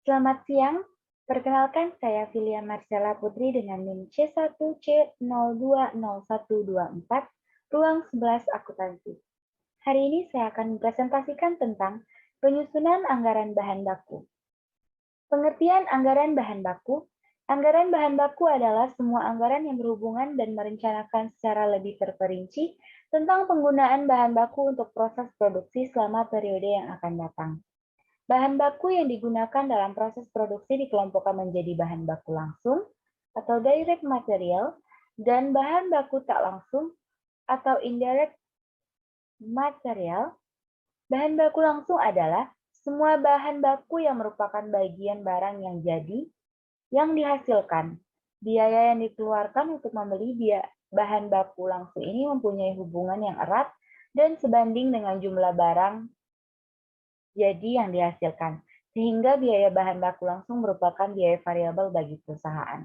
Selamat siang, perkenalkan saya Filia Marcella Putri dengan NIM C1C020124, ruang 11 akuntansi. Hari ini saya akan mempresentasikan tentang penyusunan anggaran bahan baku. Pengertian anggaran bahan baku. Anggaran bahan baku adalah semua anggaran yang berhubungan dan merencanakan secara lebih terperinci tentang penggunaan bahan baku untuk proses produksi selama periode yang akan datang. Bahan baku yang digunakan dalam proses produksi dikelompokkan menjadi bahan baku langsung atau direct material dan bahan baku tak langsung atau indirect material. Bahan baku langsung adalah semua bahan baku yang merupakan bagian barang yang jadi yang dihasilkan. Biaya yang dikeluarkan untuk membeli bahan baku langsung ini mempunyai hubungan yang erat dan sebanding dengan jumlah barang jadi yang dihasilkan, sehingga biaya bahan baku langsung merupakan biaya variabel bagi perusahaan.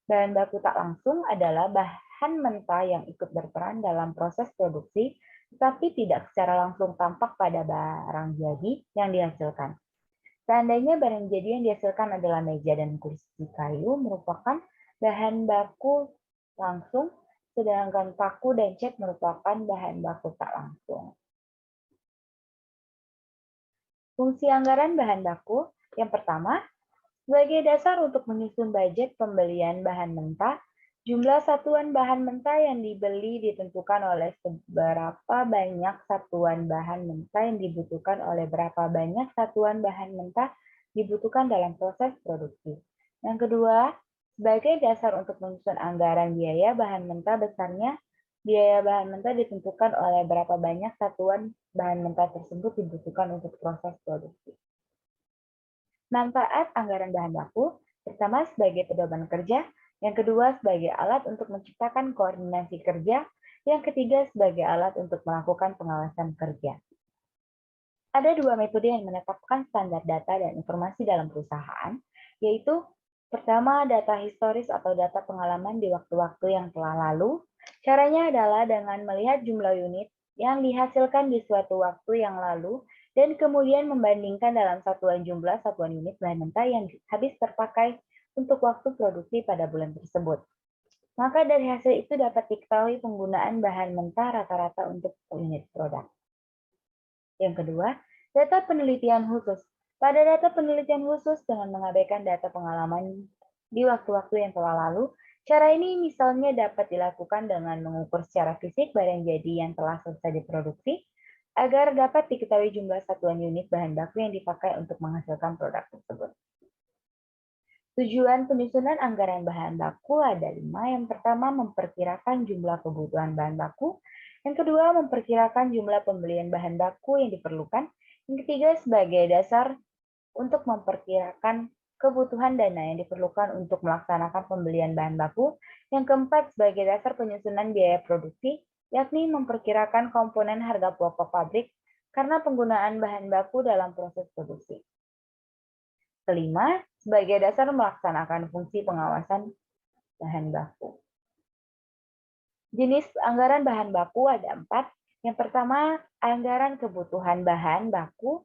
Bahan baku tak langsung adalah bahan mentah yang ikut berperan dalam proses produksi, tetapi tidak secara langsung tampak pada barang jadi yang dihasilkan. Seandainya barang jadi yang dihasilkan adalah meja dan kursi kayu merupakan bahan baku langsung, sedangkan paku dan cat merupakan bahan baku tak langsung. Fungsi anggaran bahan baku, yang pertama, sebagai dasar untuk menyusun budget pembelian bahan mentah, jumlah satuan bahan mentah yang dibeli ditentukan oleh seberapa banyak satuan bahan mentah yang dibutuhkan oleh berapa banyak satuan bahan mentah dibutuhkan dalam proses produksi. Yang kedua, sebagai dasar untuk menyusun anggaran biaya bahan mentah besarnya, biaya bahan mentah ditentukan oleh berapa banyak satuan bahan mentah tersebut dibutuhkan untuk proses produksi. Manfaat anggaran bahan baku, pertama sebagai pedoman kerja, yang kedua sebagai alat untuk menciptakan koordinasi kerja, yang ketiga sebagai alat untuk melakukan pengawasan kerja. Ada dua metode yang menetapkan standar data dan informasi dalam perusahaan, yaitu pertama data historis atau data pengalaman di waktu-waktu yang telah lalu. Caranya adalah dengan melihat jumlah unit yang dihasilkan di suatu waktu yang lalu dan kemudian membandingkan dalam satuan jumlah satuan unit bahan mentah yang habis terpakai untuk waktu produksi pada bulan tersebut. Maka dari hasil itu dapat diketahui penggunaan bahan mentah rata-rata untuk unit produk. Yang kedua, data penelitian khusus. Pada data penelitian khusus dengan mengabaikan data pengalaman di waktu-waktu yang telah lalu, cara ini misalnya dapat dilakukan dengan mengukur secara fisik barang jadi yang telah selesai diproduksi, agar dapat diketahui jumlah satuan unit bahan baku yang dipakai untuk menghasilkan produk tersebut. Tujuan penyusunan anggaran bahan baku ada 5. Yang pertama, memperkirakan jumlah kebutuhan bahan baku. Yang kedua, memperkirakan jumlah pembelian bahan baku yang diperlukan. Yang ketiga, sebagai dasar untuk memperkirakan kebutuhan dana yang diperlukan untuk melaksanakan pembelian bahan baku. Yang keempat, sebagai dasar penyusunan biaya produksi, yakni memperkirakan komponen harga pokok pabrik karena penggunaan bahan baku dalam proses produksi. Kelima, sebagai dasar melaksanakan fungsi pengawasan bahan baku. Jenis anggaran bahan baku ada 4. Yang pertama, anggaran kebutuhan bahan baku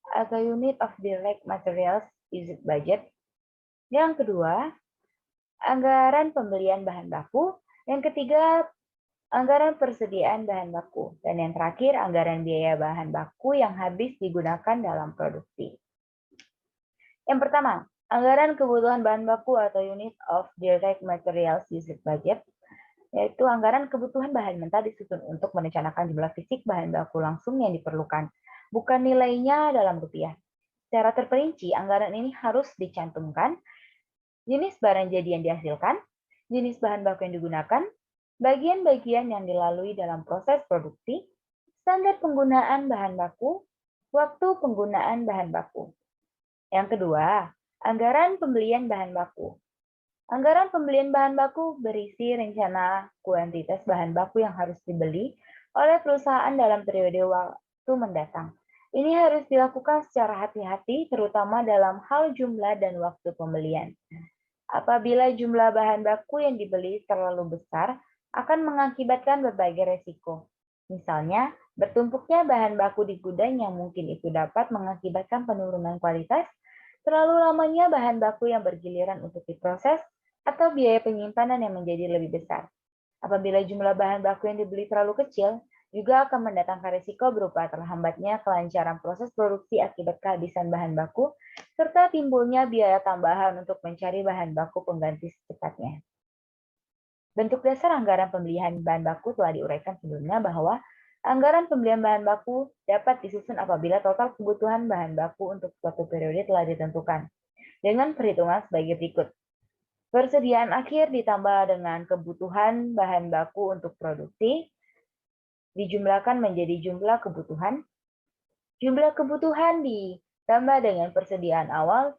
atau unit of direct materials used budget. Yang kedua, anggaran pembelian bahan baku. Yang ketiga, anggaran persediaan bahan baku. Dan yang terakhir, anggaran biaya bahan baku yang habis digunakan dalam produksi. Yang pertama, anggaran kebutuhan bahan baku atau unit of direct materials used budget, yaitu anggaran kebutuhan bahan mentah disusun untuk merencanakan jumlah fisik bahan baku langsung yang diperlukan, bukan nilainya dalam rupiah. Secara terperinci, anggaran ini harus dicantumkan jenis barang jadi yang dihasilkan, jenis bahan baku yang digunakan, bagian-bagian yang dilalui dalam proses produksi, standar penggunaan bahan baku, waktu penggunaan bahan baku. Yang kedua, anggaran pembelian bahan baku. Anggaran pembelian bahan baku berisi rencana kuantitas bahan baku yang harus dibeli oleh perusahaan dalam periode waktu mendatang. Ini harus dilakukan secara hati-hati, terutama dalam hal jumlah dan waktu pembelian. Apabila jumlah bahan baku yang dibeli terlalu besar, akan mengakibatkan berbagai resiko. Misalnya, bertumpuknya bahan baku di gudang yang mungkin itu dapat mengakibatkan penurunan kualitas, terlalu lamanya bahan baku yang bergiliran untuk diproses, atau biaya penyimpanan yang menjadi lebih besar. Apabila jumlah bahan baku yang dibeli terlalu kecil, juga akan mendatangkan risiko berupa terhambatnya kelancaran proses produksi akibat kehabisan bahan baku, serta timbulnya biaya tambahan untuk mencari bahan baku pengganti secepatnya. Bentuk dasar anggaran pembelian bahan baku telah diuraikan sebelumnya bahwa anggaran pembelian bahan baku dapat disusun apabila total kebutuhan bahan baku untuk suatu periode telah ditentukan, dengan perhitungan sebagai berikut. Persediaan akhir ditambah dengan kebutuhan bahan baku untuk produksi, dijumlahkan menjadi jumlah kebutuhan. Jumlah kebutuhan ditambah dengan persediaan awal,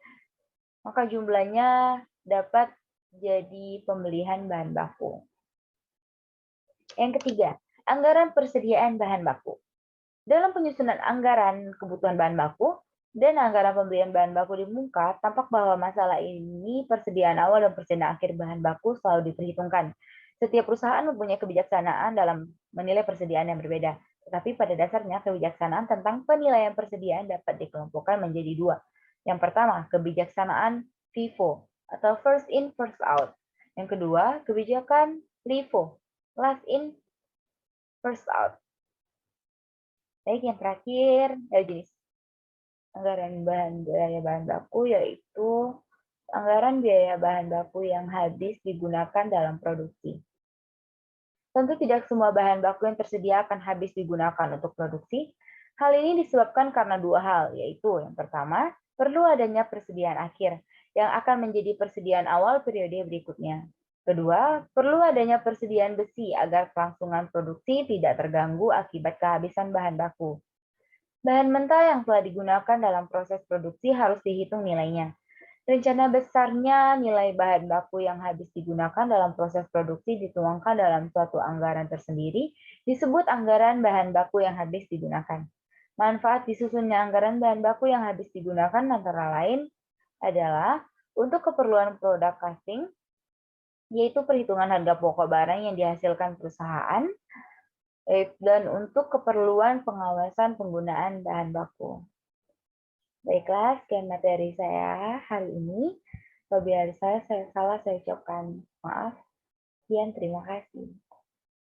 maka jumlahnya dapat jadi pembelian bahan baku. Yang ketiga, anggaran persediaan bahan baku. Dalam penyusunan anggaran kebutuhan bahan baku dan anggaran pembelian bahan baku di muka, tampak bahwa masalah ini persediaan awal dan persediaan akhir bahan baku selalu diperhitungkan. Setiap perusahaan mempunyai kebijaksanaan dalam menilai persediaan yang berbeda, tetapi pada dasarnya kebijaksanaan tentang penilaian persediaan dapat dikelompokkan menjadi dua. Yang pertama, kebijaksanaan FIFO atau first in first out. Yang kedua, kebijakan LIFO, last in first out. Baik, yang terakhir, jenis anggaran biaya bahan baku yaitu anggaran biaya bahan baku yang habis digunakan dalam produksi. Tentu tidak semua bahan baku yang tersedia akan habis digunakan untuk produksi. Hal ini disebabkan karena dua hal, yaitu yang pertama, perlu adanya persediaan akhir yang akan menjadi persediaan awal periode berikutnya. Kedua, perlu adanya persediaan besi agar kelangsungan produksi tidak terganggu akibat kehabisan bahan baku. Bahan mentah yang telah digunakan dalam proses produksi harus dihitung nilainya. Rencana besarnya nilai bahan baku yang habis digunakan dalam proses produksi dituangkan dalam suatu anggaran tersendiri, disebut anggaran bahan baku yang habis digunakan. Manfaat disusunnya anggaran bahan baku yang habis digunakan antara lain adalah untuk keperluan product costing, yaitu perhitungan harga pokok barang yang dihasilkan perusahaan, dan untuk keperluan pengawasan penggunaan bahan baku. Baiklah, sekian materi saya hari ini. Apabila saya salah, saya ucapkan maaf. Sekian, terima kasih.